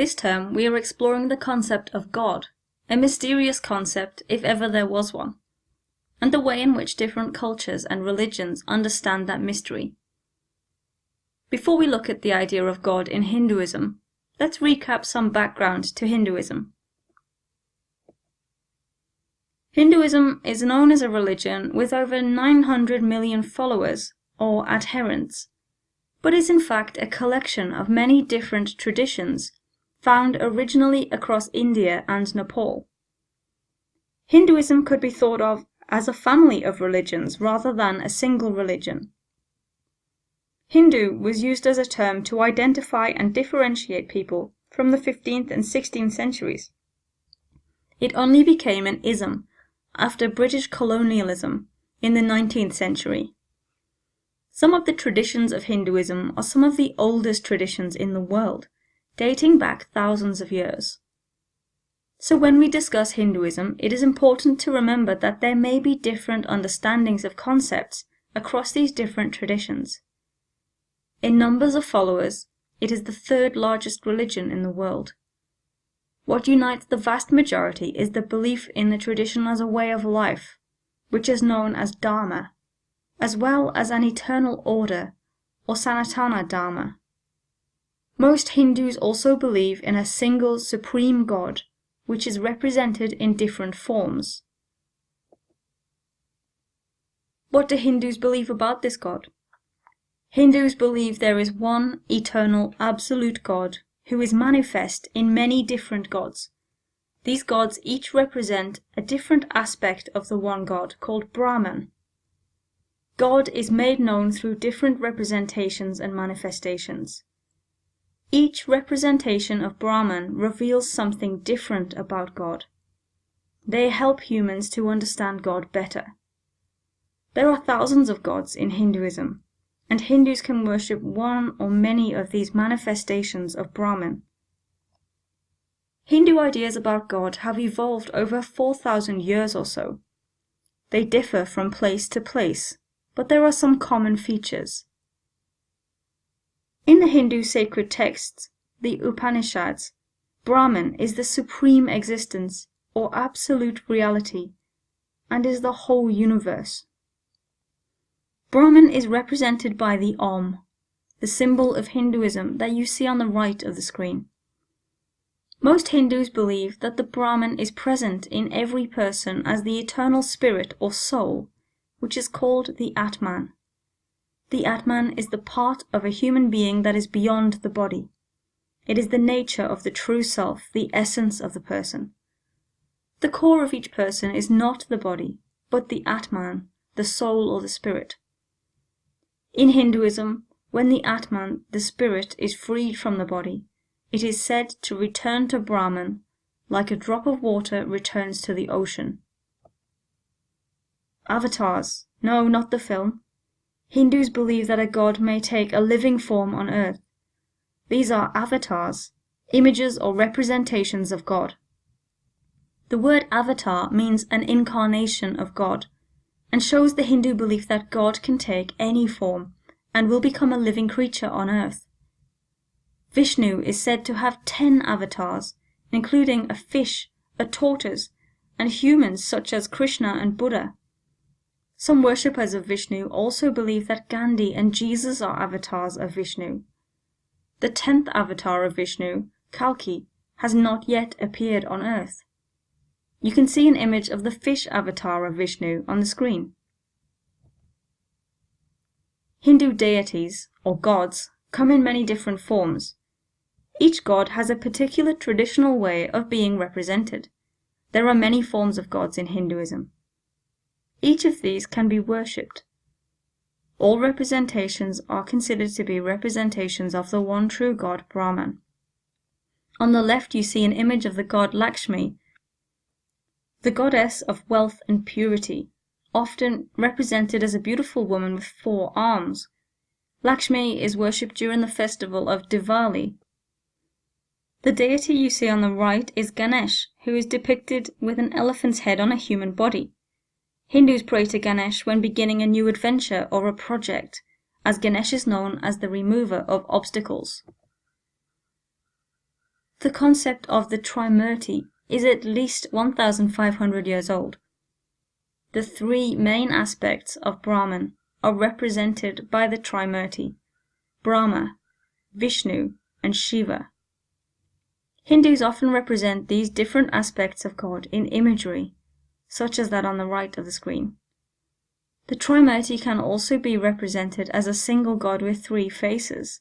This term we are exploring the concept of God, a mysterious concept if ever there was one, and the way in which different cultures and religions understand that mystery. Before we look at the idea of God in Hinduism, let's recap some background to Hinduism. Hinduism is known as a religion with over 900 million followers, or adherents, but is in fact a collection of many different traditions found originally across India and Nepal. Hinduism could be thought of as a family of religions rather than a single religion. Hindu was used as a term to identify and differentiate people from the 15th and 16th centuries. It only became an ism after British colonialism in the 19th century. Some of the traditions of Hinduism are some of the oldest traditions in the world, dating back thousands of years. So when we discuss Hinduism, it is important to remember that there may be different understandings of concepts across these different traditions. In numbers of followers, it is the third largest religion in the world. What unites the vast majority is the belief in the tradition as a way of life, which is known as Dharma, as well as an eternal order, or Sanatana Dharma. Most Hindus also believe in a single supreme God, which is represented in different forms. What do Hindus believe about this God? Hindus believe there is one eternal absolute God who is manifest in many different gods. These gods each represent a different aspect of the one God called Brahman. God is made known through different representations and manifestations. Each representation of Brahman reveals something different about God. They help humans to understand God better. There are thousands of gods in Hinduism, and Hindus can worship one or many of these manifestations of Brahman. Hindu ideas about God have evolved over 4,000 years or so. They differ from place to place, but there are some common features. In the Hindu sacred texts, the Upanishads, Brahman is the supreme existence or absolute reality and is the whole universe. Brahman is represented by the Om, the symbol of Hinduism that you see on the right of the screen. Most Hindus believe that the Brahman is present in every person as the eternal spirit or soul, which is called the ATMAN. The ATMAN is the part of a human being that is beyond the body. It is the nature of the true self, the essence of the person. The core of each person is not the body, but the ATMAN, the soul or the spirit. In Hinduism, when the ATMAN, the spirit, is freed from the body, it is said to return to Brahman, like a drop of water returns to the ocean. Avatars. No, not the film. Hindus believe that a god may take a living form on earth. These are avatars, images or representations of God. The word avatar means an incarnation of God, and shows the Hindu belief that God can take any form and will become a living creature on earth. Vishnu is said to have 10 avatars, including a fish, a tortoise, and humans such as Krishna and Buddha. Some worshippers of Vishnu also believe that Gandhi and Jesus are avatars of Vishnu. The 10th avatar of Vishnu, Kalki, has not yet appeared on earth. You can see an image of the fish avatar of Vishnu on the screen. Hindu deities, or gods, come in many different forms. Each god has a particular traditional way of being represented. There are many forms of gods in Hinduism. Each of these can be worshipped. All representations are considered to be representations of the one true God, Brahman. On the left you see an image of the god Lakshmi, the goddess of wealth and purity, often represented as a beautiful woman with 4 arms. Lakshmi is worshipped during the festival of Diwali. The deity you see on the right is Ganesh, who is depicted with an elephant's head on a human body. Hindus pray to Ganesh when beginning a new adventure or a project, as Ganesh is known as the remover of obstacles. The concept of the Trimurti is at least 1,500 years old. The three main aspects of Brahman are represented by the Trimurti: Brahma, Vishnu, and Shiva. Hindus often represent these different aspects of God in imagery, such as that on the right of the screen. The Trimurti can also be represented as a single God with three faces,